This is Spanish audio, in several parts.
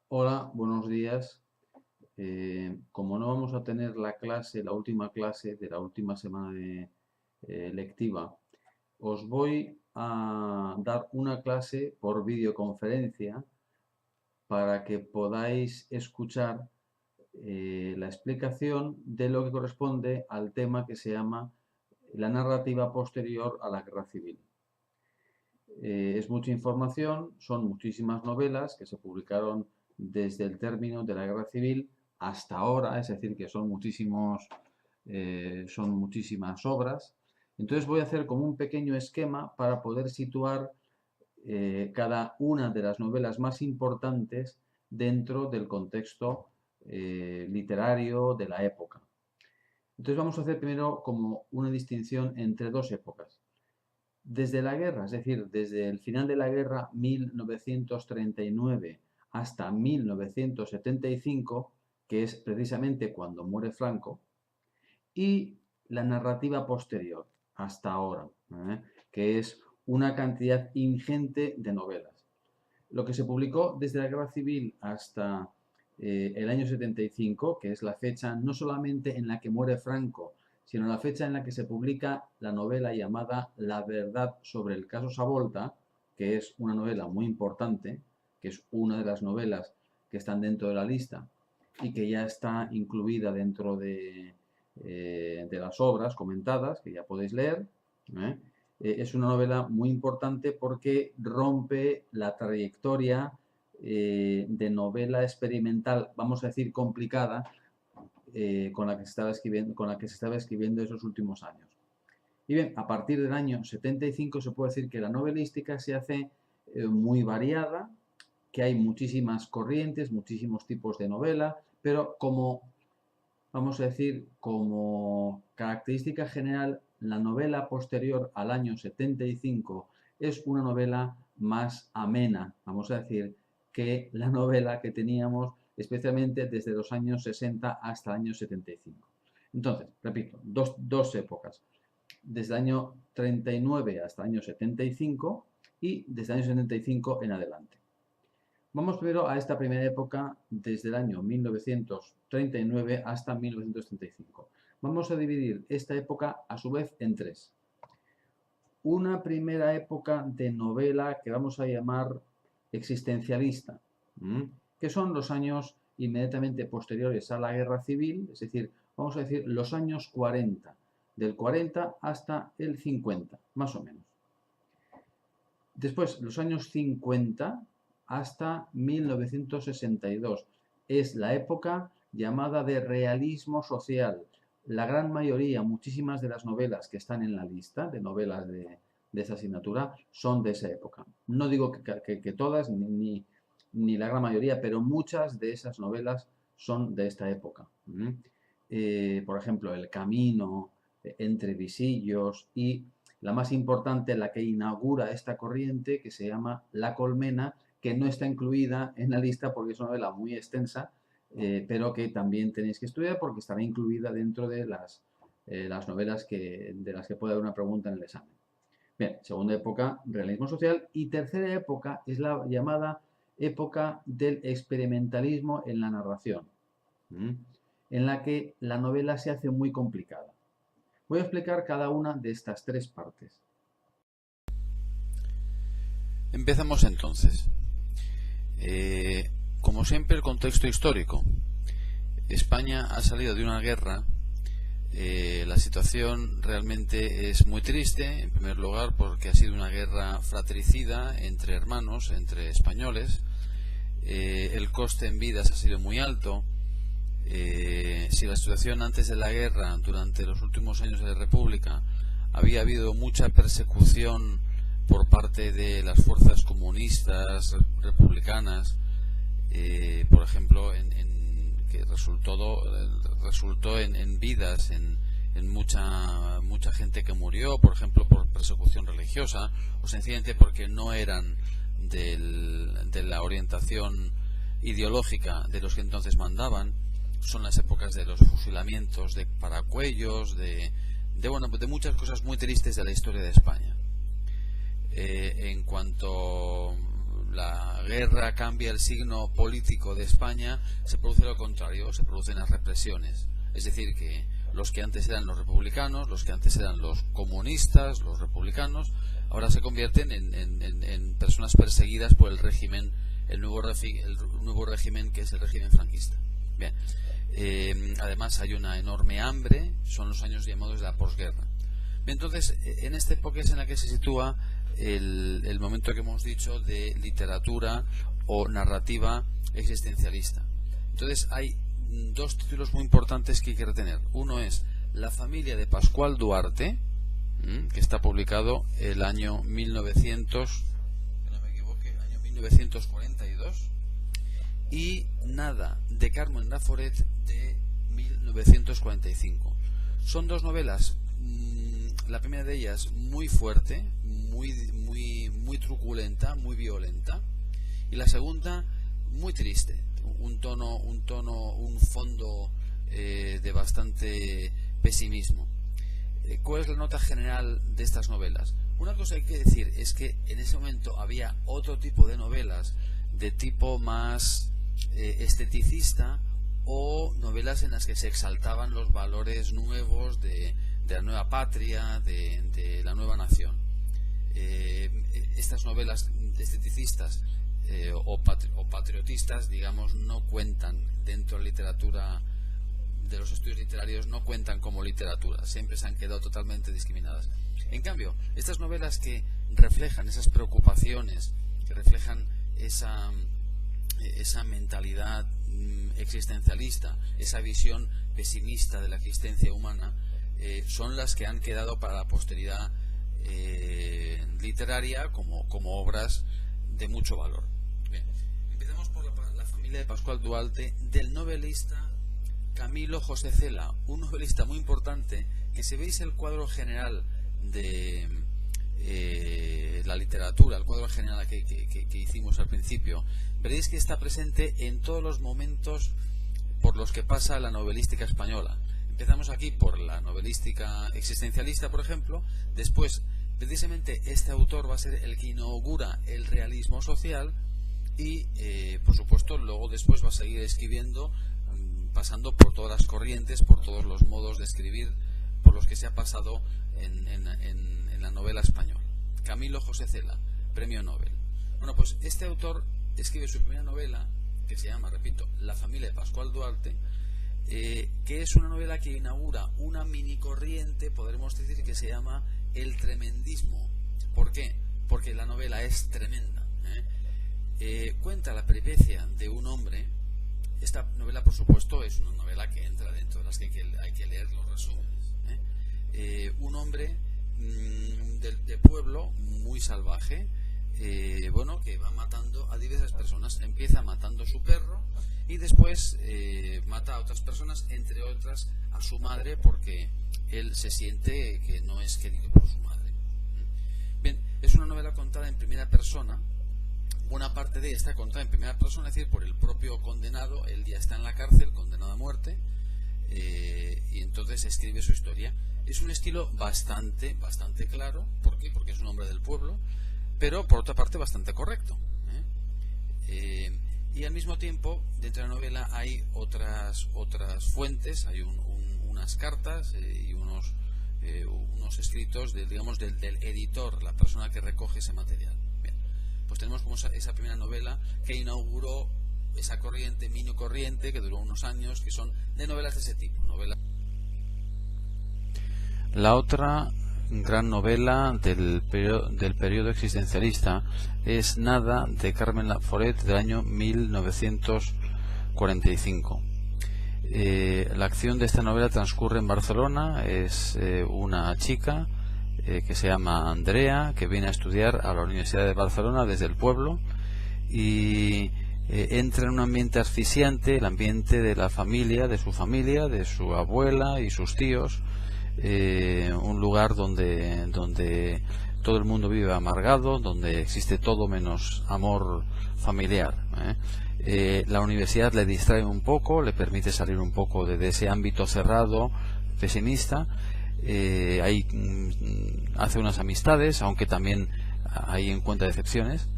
Hola, buenos días. Como no vamos a tener la última clase de la última semana lectiva, os voy a dar una clase por videoconferencia para que podáis escuchar la explicación de lo que corresponde al tema que se llama la narrativa posterior a la guerra civil. Es mucha información, son muchísimas novelas que se publicaron desde el término de la guerra civil hasta ahora, es decir, que son muchísimas obras. Entonces voy a hacer como un pequeño esquema para poder situar cada una de las novelas más importantes dentro del contexto literario de la época. Entonces vamos a hacer primero como una distinción entre dos épocas. Desde la guerra, es decir, desde el final de la guerra 1939 hasta 1975, que es precisamente cuando muere Franco, y la narrativa posterior, hasta ahora, que es una cantidad ingente de novelas. Lo que se publicó desde la guerra civil hasta el año 75, que es la fecha no solamente en la que muere Franco, sino la fecha en la que se publica la novela llamada La verdad sobre el caso Savolta, que es una novela muy importante, que es una de las novelas que están dentro de la lista y que ya está incluida dentro de las obras comentadas, que ya podéis leer. ¿eh? Es una novela muy importante porque rompe la trayectoria de novela experimental, vamos a decir complicada, con la que se estaba escribiendo esos últimos años. Y bien, a partir del año 75 se puede decir que la novelística se hace muy variada, que hay muchísimas corrientes, muchísimos tipos de novela, pero vamos a decir, como característica general, la novela posterior al año 75 es una novela más amena, vamos a decir, que la novela que teníamos especialmente desde los años 60 hasta el año 75. Entonces, repito, dos épocas, desde el año 39 hasta el año 75 y desde el año 75 en adelante. Vamos primero a esta primera época, desde el año 1939 hasta 1935. Vamos a dividir esta época, a su vez, en tres. Una primera época de novela que vamos a llamar existencialista, que son los años inmediatamente posteriores a la Guerra Civil, es decir, vamos a decir los años 40, del 40 hasta el 50, más o menos. Después, los años 50 hasta 1962. Es la época llamada de realismo social. La gran mayoría, muchísimas de las novelas que están en la lista de novelas de esa asignatura son de esa época. No digo que todas, ni la gran mayoría, pero muchas de esas novelas son de esta época. Por ejemplo, El Camino, Entre Visillos y la más importante, la que inaugura esta corriente, que se llama La Colmena, que no está incluida en la lista porque es una novela muy extensa, pero que también tenéis que estudiar porque estará incluida dentro de las novelas de las que puede haber una pregunta en el examen. Bien, segunda época, realismo social. Y tercera época es la llamada época del experimentalismo en la narración, en la que la novela se hace muy complicada. Voy a explicar cada una de estas tres partes. Empezamos entonces. Como siempre, el contexto histórico. España ha salido de una guerra. La situación realmente es muy triste, en primer lugar, porque ha sido una guerra fratricida entre hermanos, entre españoles. El coste en vidas ha sido muy alto. Si la situación antes de la guerra, durante los últimos años de la República, había habido mucha persecución por parte de las fuerzas comunistas, republicanas, por ejemplo, que resultó en vidas, en mucha gente que murió, por ejemplo, por persecución religiosa, o sencillamente porque no eran de la orientación ideológica de los que entonces mandaban. Son las épocas de los fusilamientos de paracuellos, de muchas cosas muy tristes de la historia de España. En cuanto la guerra cambia el signo político de España, se produce lo contrario, se producen las represiones. Es decir, que los que antes eran los republicanos, los que antes eran los comunistas, los republicanos, ahora se convierten en personas perseguidas por el régimen, el nuevo régimen que es el régimen franquista. Bien. Además hay una enorme hambre, son los años llamados de la posguerra. Entonces, en esta época es en la que se sitúa el momento que hemos dicho de literatura o narrativa existencialista. Entonces hay dos títulos muy importantes que hay que retener. Uno es La familia de Pascual Duarte, que está publicado el año 1942, y Nada, de Carmen Laforet, de 1945. Son dos novelas, la primera de ellas muy fuerte, muy truculenta, muy violenta, y la segunda muy triste, un fondo de bastante pesimismo. ¿Cuál es la nota general de estas novelas? Una cosa que hay que decir es que en ese momento había otro tipo de novelas de tipo más esteticista, o novelas en las que se exaltaban los valores nuevos de la nueva patria, de la nueva nación. Estas novelas esteticistas o patriotistas, digamos, no cuentan dentro de la literatura, de los estudios literarios, no cuentan como literatura, siempre se han quedado totalmente discriminadas. En cambio, estas novelas que reflejan esas preocupaciones, que reflejan esa mentalidad existencialista, esa visión pesimista de la existencia humana, son las que han quedado para la posteridad literaria como obras de mucho valor. Bien. Empezamos por la familia de Pascual Duarte, del novelista Camilo José Cela, un novelista muy importante que, si veis el cuadro general de la literatura, el cuadro general que hicimos al principio, veréis que está presente en todos los momentos por los que pasa la novelística española. Empezamos aquí por la novelística existencialista, por ejemplo. Después, precisamente, este autor va a ser el que inaugura el realismo social y, por supuesto, luego después va a seguir escribiendo, pasando por todas las corrientes, por todos los modos de escribir por los que se ha pasado en la novela española. Camilo José Cela, premio Nobel. Bueno, pues este autor escribe su primera novela, que se llama, repito, La familia de Pascual Duarte, que es una novela que inaugura una mini corriente, podremos decir, que se llama el tremendismo. ¿Por qué? Porque la novela es tremenda. Cuenta la peripecia de un hombre. Esta novela, por supuesto, es una novela que entra dentro de las que hay que leer los resúmenes. Un hombre de pueblo muy salvaje, bueno, que va matando a diversas personas. Empieza matando a su perro y después mata a otras personas, entre otras a su madre, porque él se siente que no es querido por su madre. Bien, es una novela contada en primera persona. Buena parte de ella está contada en primera persona, es decir, por el propio condenado. Él ya está en la cárcel, condenado a muerte, y entonces escribe su historia. Es un estilo bastante claro. ¿Por qué? Porque es un hombre del pueblo, pero por otra parte bastante correcto. Y al mismo tiempo, dentro de la novela hay otras fuentes, hay unas cartas y unos escritos digamos del editor, la persona que recoge ese material. Bien, pues tenemos como esa primera novela que inauguró esa corriente, mini corriente, que duró unos años, que son de novelas de ese tipo. La otra gran novela del periodo existencialista es Nada, de Carmen Laforet, del año 1945. La acción de esta novela transcurre en Barcelona. Es una chica que se llama Andrea, que viene a estudiar a la Universidad de Barcelona desde el pueblo, y entra en un ambiente asfixiante, el ambiente de la familia, de su abuela y sus tíos. Un lugar donde todo el mundo vive amargado, donde existe todo menos amor familiar. La universidad le distrae un poco, le permite salir un poco de ese ámbito cerrado, pesimista. Ahí hace unas amistades, aunque también ahí encuentra decepciones.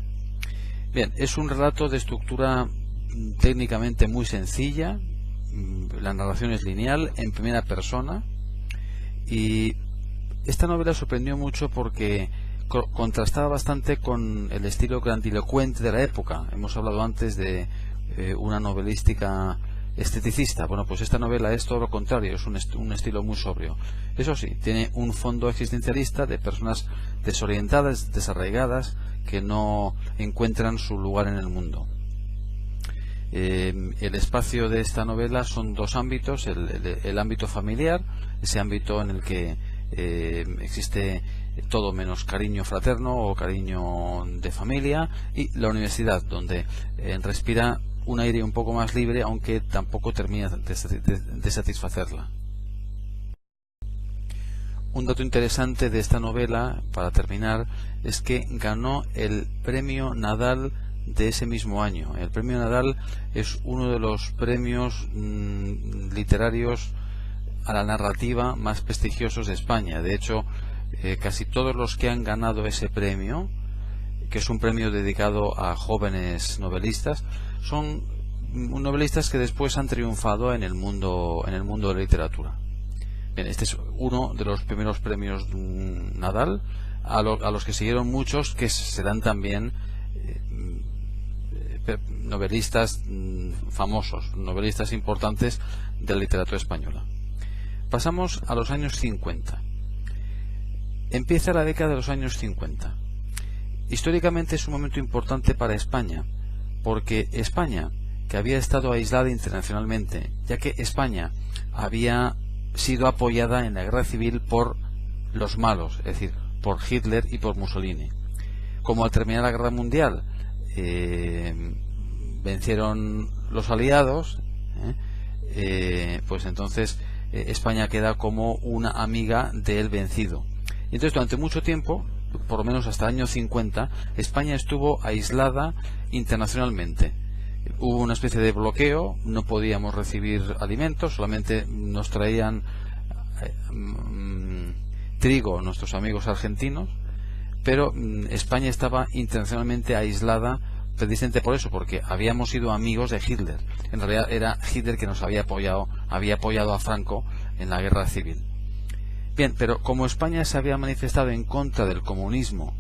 Bien, es un relato de estructura técnicamente muy sencilla. La narración es lineal, en primera persona, y esta novela sorprendió mucho porque contrastaba bastante con el estilo grandilocuente de la época. Hemos hablado antes de una novelística esteticista. Bueno, pues esta novela es todo lo contrario, es un estilo muy sobrio. Eso sí, tiene un fondo existencialista de personas desorientadas, desarraigadas, que no encuentran su lugar en el mundo. El espacio de esta novela son dos ámbitos: el ámbito familiar, ese ámbito en el que existe todo menos cariño fraterno o cariño de familia, y la universidad, donde respira un aire un poco más libre, aunque tampoco termina de satisfacerla. Un dato interesante de esta novela, para terminar, es que ganó el premio Nadal de ese mismo año. El premio Nadal es uno de los premios literarios a la narrativa más prestigiosos de España. De hecho, casi todos los que han ganado ese premio, que es un premio dedicado a jóvenes novelistas, son novelistas que después han triunfado en el mundo de la literatura. Bien, este es uno de los primeros premios Nadal, a los que siguieron muchos que serán también novelistas famosos, novelistas importantes de la literatura española. Pasamos a los años 50. Empieza la década de los años 50. Históricamente es un momento importante para España, porque España, que había estado aislada internacionalmente, ya que España había sido apoyada en la guerra civil por los malos, es decir, por Hitler y por Mussolini. Como al terminar la guerra mundial vencieron los aliados, pues entonces España queda como una amiga del vencido. Y entonces durante mucho tiempo, por lo menos hasta el año 50, España estuvo aislada internacionalmente. Hubo una especie de bloqueo, no podíamos recibir alimentos, solamente nos traían trigo nuestros amigos argentinos, pero España estaba internacionalmente aislada precisamente por eso, porque habíamos sido amigos de Hitler. En realidad era Hitler que nos había apoyado a Franco en la guerra civil. Bien, pero como España se había manifestado en contra del comunismo,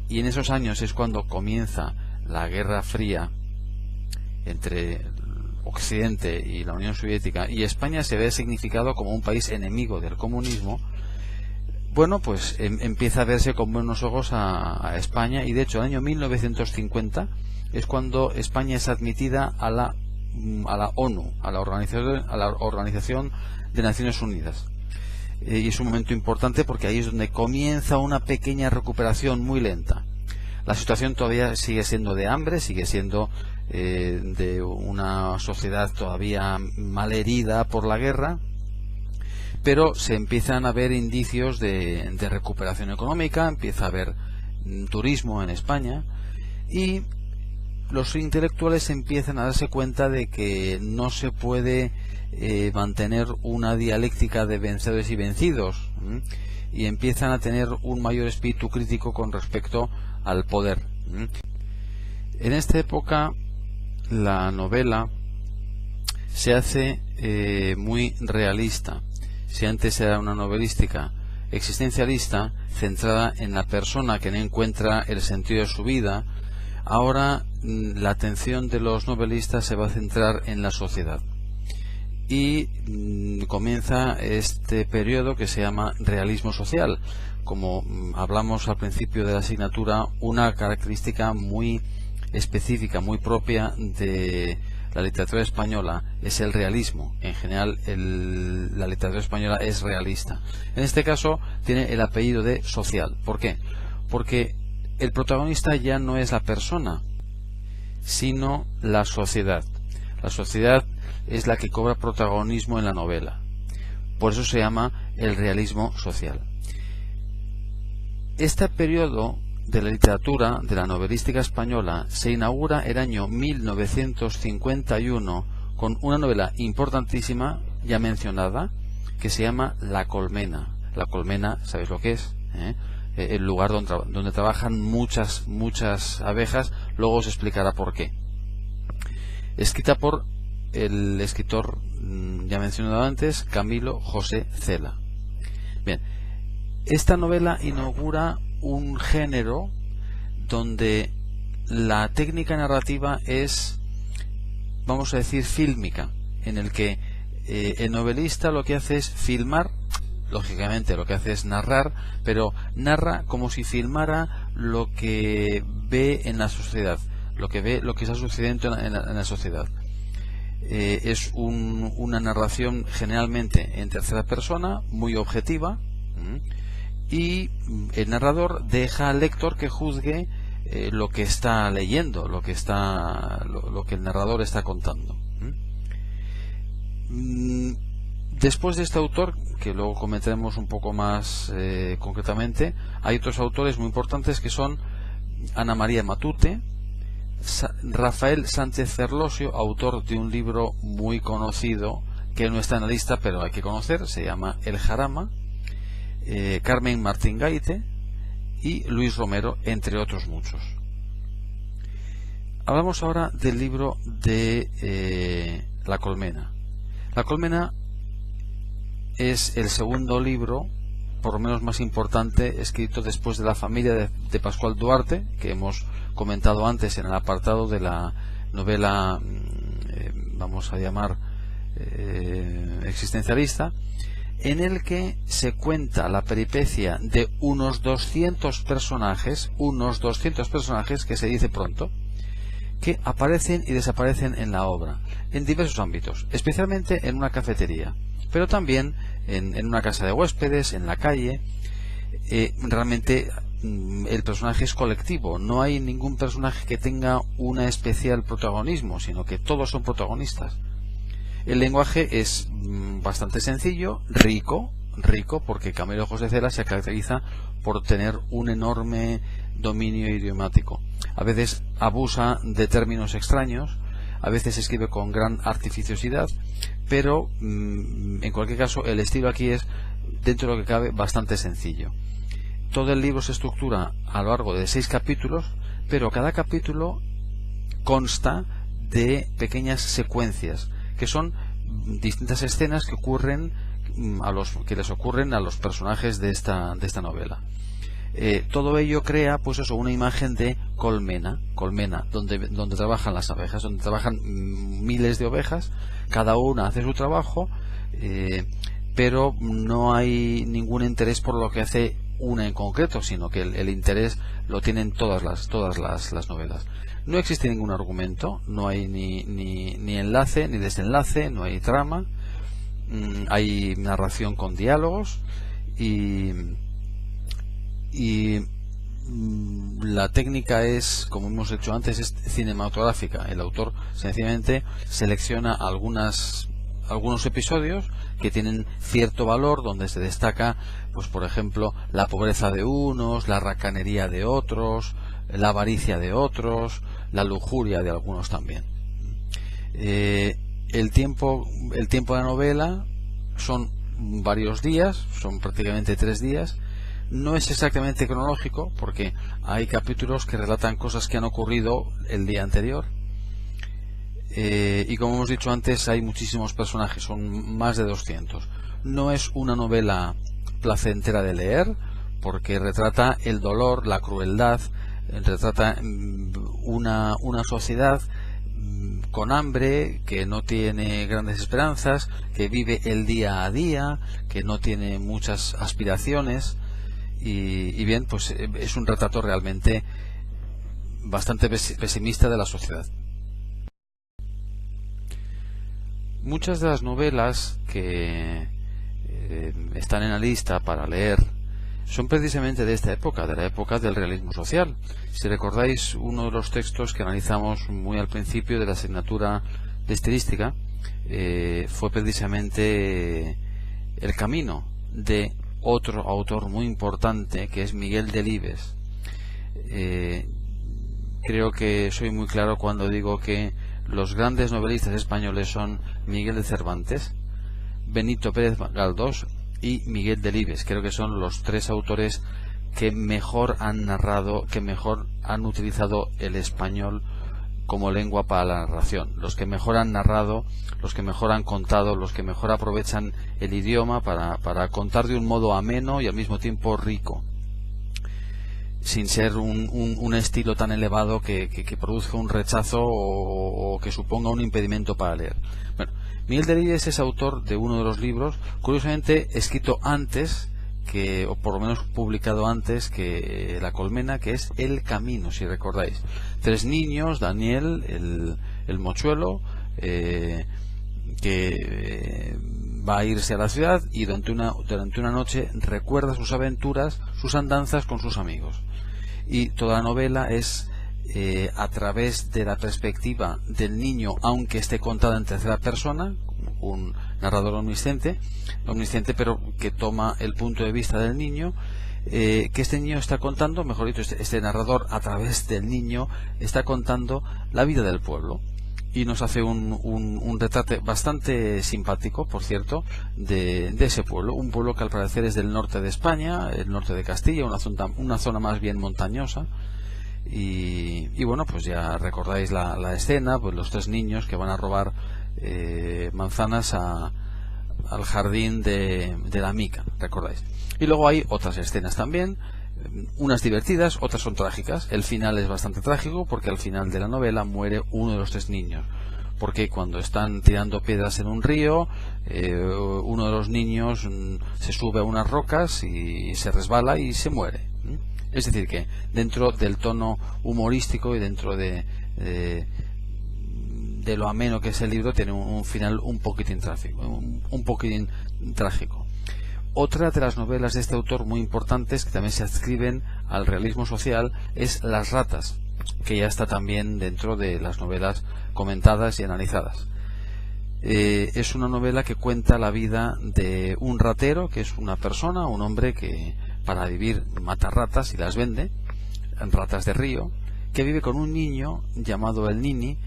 y en esos años es cuando comienza la Guerra Fría entre Occidente y la Unión Soviética, y España se ve significado como un país enemigo del comunismo, bueno, pues empieza a verse con buenos ojos a España, y de hecho el año 1950 es cuando España es admitida a la ONU, a la Organización de Naciones Unidas. Y es un momento importante porque ahí es donde comienza una pequeña recuperación muy lenta. La situación todavía sigue siendo de hambre, sigue siendo de una sociedad todavía malherida por la guerra, pero se empiezan a ver indicios de recuperación económica, empieza a haber turismo en España, y los intelectuales empiezan a darse cuenta de que no se puede mantener una dialéctica de vencedores y vencidos, y empiezan a tener un mayor espíritu crítico con respecto al poder. En esta época la novela se hace muy realista. Si antes era una novelística existencialista centrada en la persona que no encuentra el sentido de su vida, ahora la atención de los novelistas se va a centrar en la sociedad. Y comienza este periodo que se llama realismo social. Como hablamos al principio de la asignatura, una característica muy específica, muy propia de la literatura española es el realismo. En general la literatura española es realista. En este caso tiene el apellido de social. ¿Por qué? Porque el protagonista ya no es la persona, sino la sociedad. La sociedad es la que cobra protagonismo en la novela. Por eso se llama el realismo social. Este periodo de la literatura, de la novelística española, se inaugura el año 1951 con una novela importantísima, ya mencionada, que se llama La Colmena. La Colmena, ¿sabéis lo que es? el lugar donde trabajan muchas abejas. Luego os explicará por qué. Escrita por el escritor ya mencionado antes, Camilo José Cela. Bien, esta novela inaugura un género donde la técnica narrativa es, vamos a decir, fílmica, en el que el novelista lo que hace es filmar, lógicamente lo que hace es narrar, pero narra como si filmara lo que ve en la sociedad, lo que está sucediendo en la sociedad. Es una narración generalmente en tercera persona, muy objetiva, y el narrador deja al lector que juzgue lo que está leyendo, lo que el narrador está contando. Después de este autor, que luego comentaremos un poco más concretamente, hay otros autores muy importantes que son Ana María Matute, Rafael Sánchez Ferlosio, autor de un libro muy conocido que no está en la lista pero hay que conocer, se llama El Jarama, Carmen Martín Gaite y Luis Romero, entre otros muchos. Hablamos ahora del libro de La Colmena. La Colmena es el segundo libro, por lo menos más importante, escrito después de La familia de Pascual Duarte, que hemos comentado antes en el apartado de la novela, vamos a llamar existencialista, en el que se cuenta la peripecia de unos 200 personajes que se dice pronto, que aparecen y desaparecen en la obra, en diversos ámbitos, especialmente en una cafetería, pero también en una casa de huéspedes, en la calle. Realmente el personaje es colectivo, no hay ningún personaje que tenga un especial protagonismo, sino que todos son protagonistas. El lenguaje es bastante sencillo, rico, porque Camilo José Cela se caracteriza por tener un enorme dominio idiomático. A veces abusa de términos extraños, a veces escribe con gran artificiosidad, pero en cualquier caso el estilo aquí es, dentro de lo que cabe, bastante sencillo. Todo el libro se estructura a lo largo de 6 capítulos, pero cada capítulo consta de pequeñas secuencias que son distintas escenas que les ocurren a los personajes de esta novela. Todo ello crea, pues eso, una imagen de colmena, donde trabajan las abejas, donde trabajan miles de ovejas, cada una hace su trabajo, pero no hay ningún interés por lo que hace una en concreto, sino que el interés lo tienen todas las novelas. No existe ningún argumento, no hay ni enlace ni desenlace, no hay trama, hay narración con diálogos y la técnica es, como hemos hecho antes, es cinematográfica. El autor sencillamente selecciona algunos episodios que tienen cierto valor, donde se destaca, pues por ejemplo, la pobreza de unos, la racanería de otros, la avaricia de otros, la lujuria de algunos también. El tiempo de la novela son varios días, son prácticamente 3 días. No es exactamente cronológico, porque hay capítulos que relatan cosas que han ocurrido el día anterior. Y como hemos dicho antes, hay muchísimos personajes, son más de 200. No es una novela placentera de leer, porque retrata el dolor, la crueldad, retrata una sociedad con hambre, que no tiene grandes esperanzas, que vive el día a día, que no tiene muchas aspiraciones, y bien, pues es un retrato realmente bastante pesimista de la sociedad. Muchas de las novelas que están en la lista para leer son precisamente de esta época, de la época del realismo social. Si recordáis, uno de los textos que analizamos muy al principio de la asignatura de estilística fue precisamente El camino, de otro autor muy importante, que es Miguel Delibes. Creo que soy muy claro cuando digo que los grandes novelistas españoles son Miguel de Cervantes, Benito Pérez Galdós y Miguel Delibes. Creo que son los 3 autores que mejor han narrado, que mejor han utilizado el español como lengua para la narración, los que mejor han narrado, los que mejor han contado, los que mejor aprovechan el idioma para contar de un modo ameno y al mismo tiempo rico, sin ser un estilo tan elevado que produzca un rechazo o que suponga un impedimento para leer. Bueno, Miguel Delibes es autor de uno de los libros, curiosamente escrito antes que, o por lo menos publicado antes que La Colmena, que es El Camino, si recordáis. 3 niños, Daniel, el mochuelo, que va a irse a la ciudad y durante una noche recuerda sus aventuras, sus andanzas con sus amigos. Y toda la novela es a través de la perspectiva del niño, aunque esté contada en tercera persona, un narrador omnisciente, pero que toma el punto de vista del niño, que este niño está contando, mejor dicho, este narrador a través del niño está contando la vida del pueblo. Y nos hace un retrato bastante simpático, por cierto, de ese pueblo. Un pueblo que al parecer es del norte de España, el norte de Castilla, una zona más bien montañosa. Y bueno, pues ya recordáis la escena, pues los 3 niños que van a robar manzanas al jardín de la Mica, recordáis. Y luego hay otras escenas también, unas divertidas, otras son trágicas. El final es bastante trágico porque al final de la novela muere uno de los 3 niños, porque cuando están tirando piedras en un río, uno de los niños se sube a unas rocas y se resbala y se muere. Es decir, que dentro del tono humorístico y dentro de lo ameno que es el libro, tiene un final un poquitín trágico. Otra de las novelas de este autor muy importantes, que también se adscriben al realismo social, es Las ratas, que ya está también dentro de las novelas comentadas y analizadas. Es una novela que cuenta la vida de un ratero, que es una persona, un hombre que para vivir mata ratas y las vende, ratas de río, que vive con un niño llamado el Nini,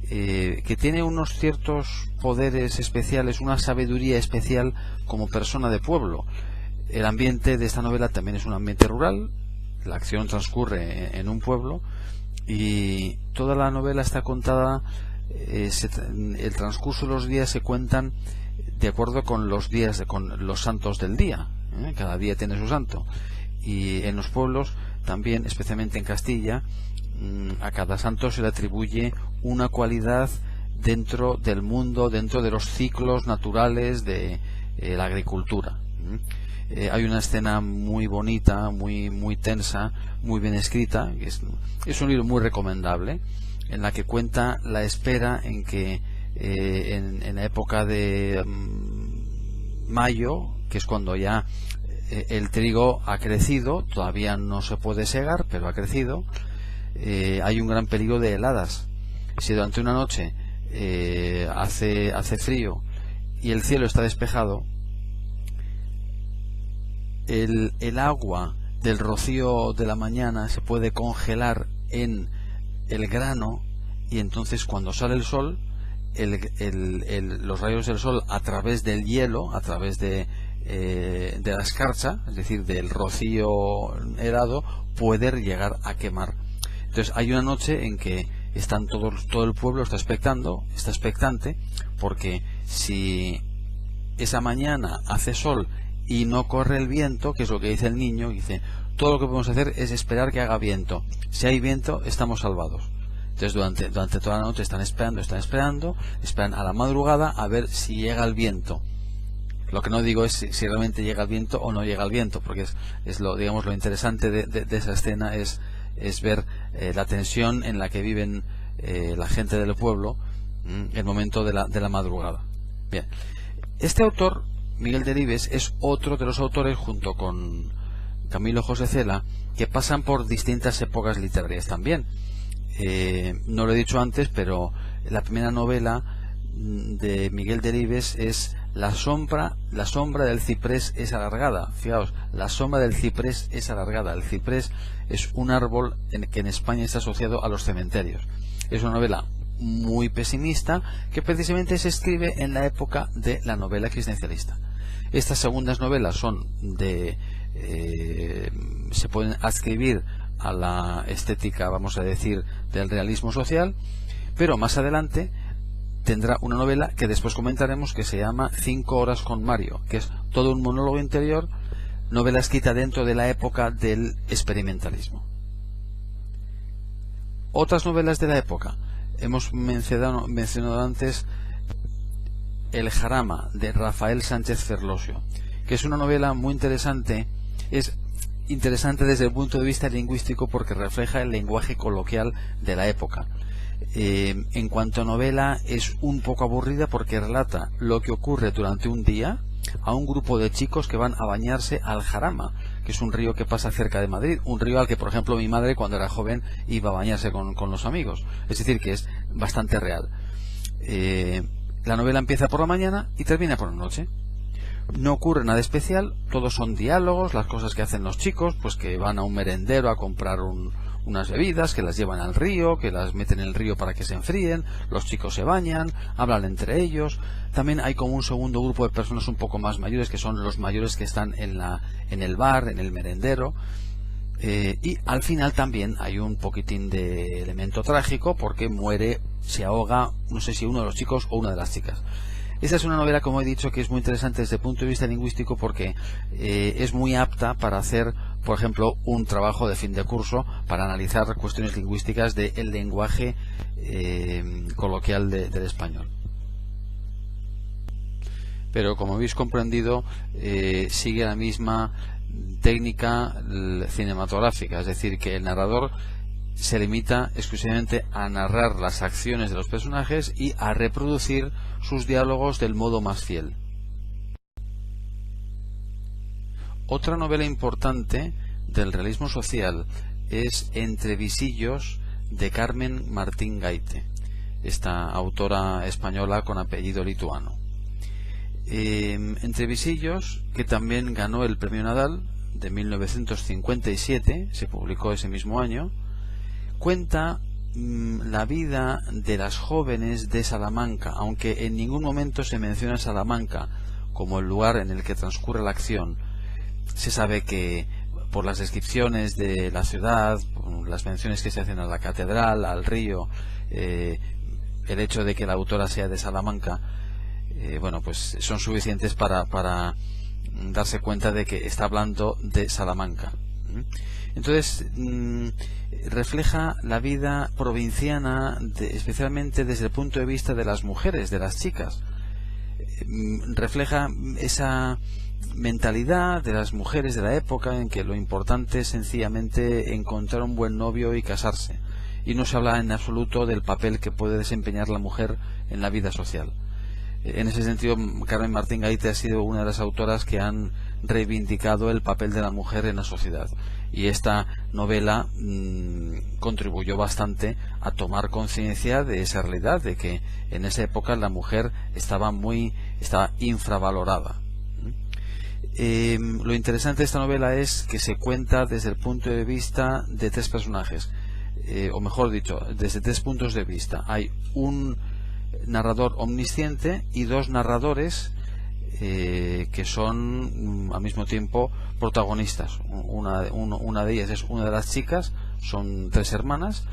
que tiene unos ciertos poderes especiales, una sabiduría especial como persona de pueblo. El ambiente de esta novela también es un ambiente rural, la acción transcurre en un pueblo y toda la novela está contada, el transcurso de los días se cuentan de acuerdo con los días, con los santos del día, cada día tiene su santo, y en los pueblos también, especialmente en Castilla, a cada santo se le atribuye una cualidad dentro del mundo, dentro de los ciclos naturales de la agricultura. Hay una escena muy bonita, muy tensa, muy bien escrita, que es un libro muy recomendable, en la que cuenta la espera en que en la época de mayo, que es cuando ya el trigo ha crecido, todavía no se puede segar, pero ha crecido, hay un gran peligro de heladas. Si durante una noche hace frío y el cielo está despejado, el agua del rocío de la mañana se puede congelar en el grano, y entonces cuando sale el sol, los rayos del sol a través del hielo, a través de la escarcha, es decir, del rocío helado, puede llegar a quemar. Entonces hay una noche en que todo el pueblo está expectante, porque si esa mañana hace sol y no corre el viento, que es lo que dice el niño, dice, todo lo que podemos hacer es esperar que haga viento. Si hay viento, estamos salvados. Entonces durante toda la noche están esperando a la madrugada a ver si llega el viento. Lo que no digo es si realmente llega el viento o no llega el viento, porque es lo interesante de esa escena es ver la tensión en la que viven la gente del pueblo el momento de la madrugada. Bien, este autor, Miguel Delibes, es otro de los autores, junto con Camilo José Cela, que pasan por distintas épocas literarias también. No lo he dicho antes, pero la primera novela de Miguel Delibes es La sombra del ciprés es alargada. Fijaos, la sombra del ciprés es alargada. El ciprés es un árbol que en España está asociado a los cementerios. Es una novela muy pesimista que precisamente se escribe en la época de la novela existencialista. Estas segundas novelas son de se pueden adscribir a la estética, vamos a decir, del realismo social, pero más adelante tendrá una novela que después comentaremos, que se llama 5 horas con Mario, que es todo un monólogo interior, novela escrita dentro de la época del experimentalismo. Otras novelas de la época. Hemos mencionado antes El Jarama, de Rafael Sánchez Ferlosio, que es una novela muy interesante. Es interesante desde el punto de vista lingüístico porque refleja el lenguaje coloquial de la época. En cuanto a novela, es un poco aburrida porque relata lo que ocurre durante un día a un grupo de chicos que van a bañarse al Jarama, que es un río que pasa cerca de Madrid, un río al que, por ejemplo, mi madre cuando era joven iba a bañarse con los amigos. Es decir, que es bastante real. La novela empieza por la mañana y termina por la noche. No ocurre nada especial, todos son diálogos, las cosas que hacen los chicos, pues que van a un merendero a comprar unas bebidas, que las llevan al río, que las meten en el río para que se enfríen, los chicos se bañan, hablan entre ellos. También hay como un segundo grupo de personas un poco más mayores, que son los mayores que están en el bar, en el merendero. Y al final también hay un poquitín de elemento trágico porque muere, se ahoga, no sé si uno de los chicos o una de las chicas. Esta es una novela, como he dicho, que es muy interesante desde el punto de vista lingüístico porque es muy apta para hacer, por ejemplo, un trabajo de fin de curso para analizar cuestiones lingüísticas del lenguaje coloquial del español. Pero como habéis comprendido, sigue la misma técnica cinematográfica, es decir, que el narrador se limita exclusivamente a narrar las acciones de los personajes y a reproducir sus diálogos del modo más fiel. Otra novela importante del realismo social es Entre visillos, de Carmen Martín Gaite, esta autora española con apellido lituano. Entre visillos, que también ganó el Premio Nadal de 1957, se publicó ese mismo año, cuenta la vida de las jóvenes de Salamanca, aunque en ningún momento se menciona Salamanca como el lugar en el que transcurre la acción. Se sabe que por las descripciones de la ciudad, por las menciones que se hacen a la catedral, al río, el hecho de que la autora sea de Salamanca, bueno, pues son suficientes para darse cuenta de que está hablando de Salamanca. Entonces refleja la vida provinciana, especialmente desde el punto de vista de las mujeres, de las chicas. Refleja esa mentalidad de las mujeres de la época en que lo importante es sencillamente encontrar un buen novio y casarse, y no se habla en absoluto del papel que puede desempeñar la mujer en la vida social. En ese sentido, Carmen Martín Gaite ha sido una de las autoras que han reivindicado el papel de la mujer en la sociedad, y esta novela contribuyó bastante a tomar conciencia de esa realidad, de que en esa época la mujer estaba infravalorada. Lo interesante de esta novela es que se cuenta desde el punto de vista de tres personajes, o mejor dicho, desde tres puntos de vista. Hay un narrador omnisciente y dos narradores que son al mismo tiempo protagonistas. Una de ellas es una de las chicas, son tres hermanas,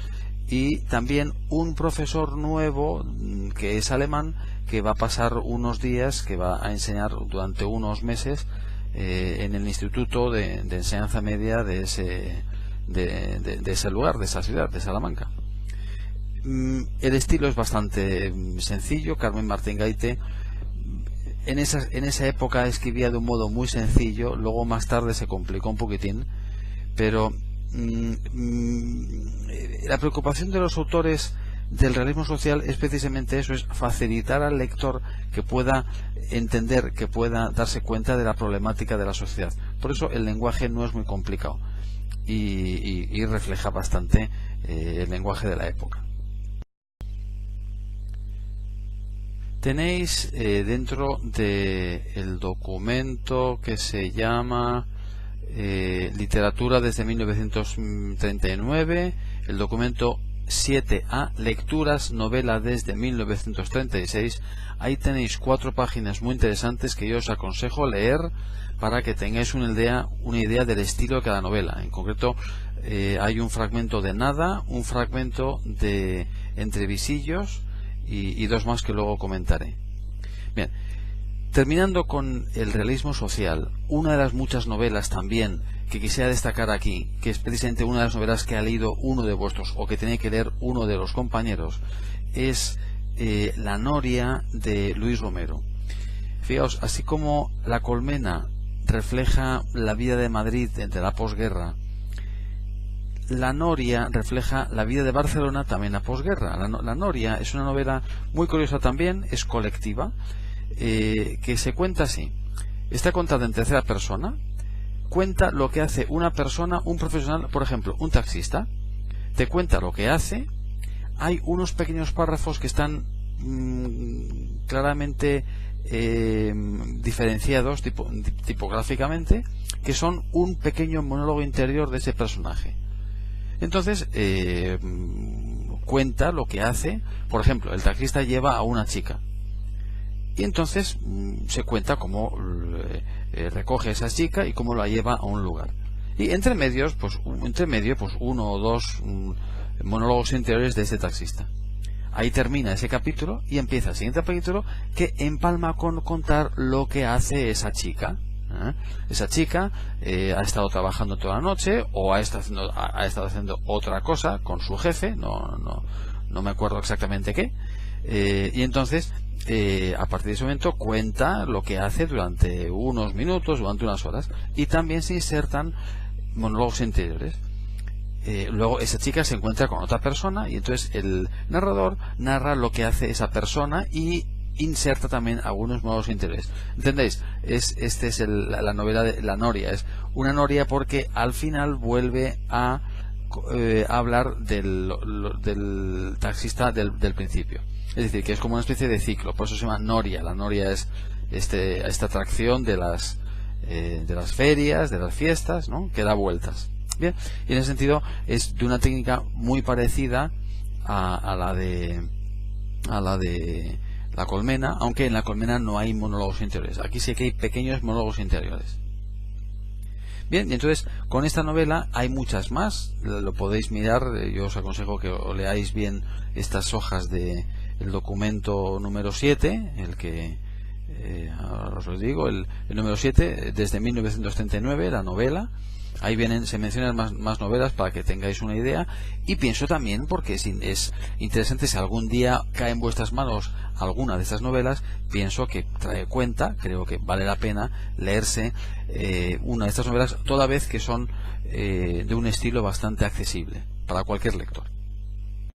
y también un profesor nuevo que es alemán, que va a pasar unos días, que va a enseñar durante unos meses en el instituto de enseñanza media de ese lugar, de esa ciudad, de Salamanca. El estilo es bastante sencillo. Carmen Martín Gaite en esa época escribía de un modo muy sencillo, luego más tarde se complicó un poquitín, pero la preocupación de los autores del realismo social es precisamente eso, es facilitar al lector que pueda entender, que pueda darse cuenta de la problemática de la sociedad. Por eso el lenguaje no es muy complicado y refleja bastante el lenguaje de la época. Tenéis dentro del documento que se llama Literatura desde 1939, el documento 7A, Lecturas, novela desde 1936. Ahí tenéis 4 páginas muy interesantes que yo os aconsejo leer para que tengáis una idea del estilo de cada novela. En concreto, hay un fragmento de Nada, un fragmento de Entre visillos y 2 más que luego comentaré. Bien, terminando con el realismo social, una de las muchas novelas también que quisiera destacar aquí, que es precisamente una de las novelas que ha leído uno de vuestros o que tiene que leer uno de los compañeros, es La Noria de Luis Romero. Fijaos, así como La Colmena refleja la vida de Madrid de la posguerra, La Noria refleja la vida de Barcelona también la posguerra. La Noria es una novela muy curiosa también, es colectiva, que se cuenta así. Está contada en tercera persona, cuenta lo que hace una persona, un profesional, por ejemplo, un taxista, te cuenta lo que hace. Hay unos pequeños párrafos que están claramente diferenciados tipográficamente, que son un pequeño monólogo interior de ese personaje. Entonces cuenta lo que hace. Por ejemplo, el taxista lleva a una chica y entonces se cuenta cómo recoge a esa chica y cómo la lleva a un lugar. Y entre medio, pues uno o dos monólogos interiores de ese taxista. Ahí termina ese capítulo y empieza el siguiente capítulo, que empalma con contar lo que hace esa chica. Esa chica ha estado trabajando toda la noche o ha estado haciendo otra cosa con su jefe, no me acuerdo exactamente qué, y entonces a partir de ese momento cuenta lo que hace durante unos minutos, durante unas horas, y también se insertan monólogos interiores. Luego esa chica se encuentra con otra persona y entonces el narrador narra lo que hace esa persona y inserta también algunos monólogos interiores. ¿Entendéis? Este es la novela de La Noria. Es una noria porque al final vuelve a hablar del taxista del principio. Es decir, que es como una especie de ciclo. Por eso se llama Noria. La Noria es esta atracción de las ferias, de las fiestas, ¿no?, que da vueltas. Bien, y en ese sentido es de una técnica muy parecida a la de La Colmena, aunque en La Colmena no hay monólogos interiores. Aquí sí que hay pequeños monólogos interiores. Bien, y entonces con esta novela hay muchas más, lo podéis mirar. Yo os aconsejo que os leáis bien estas hojas de el documento número 7, el que ahora os lo digo, el número 7 desde 1939, la novela. Ahí se mencionan más novelas para que tengáis una idea, y pienso también, porque es interesante, si algún día cae en vuestras manos alguna de estas novelas, pienso que creo que vale la pena leerse una de estas novelas, toda vez que son de un estilo bastante accesible para cualquier lector.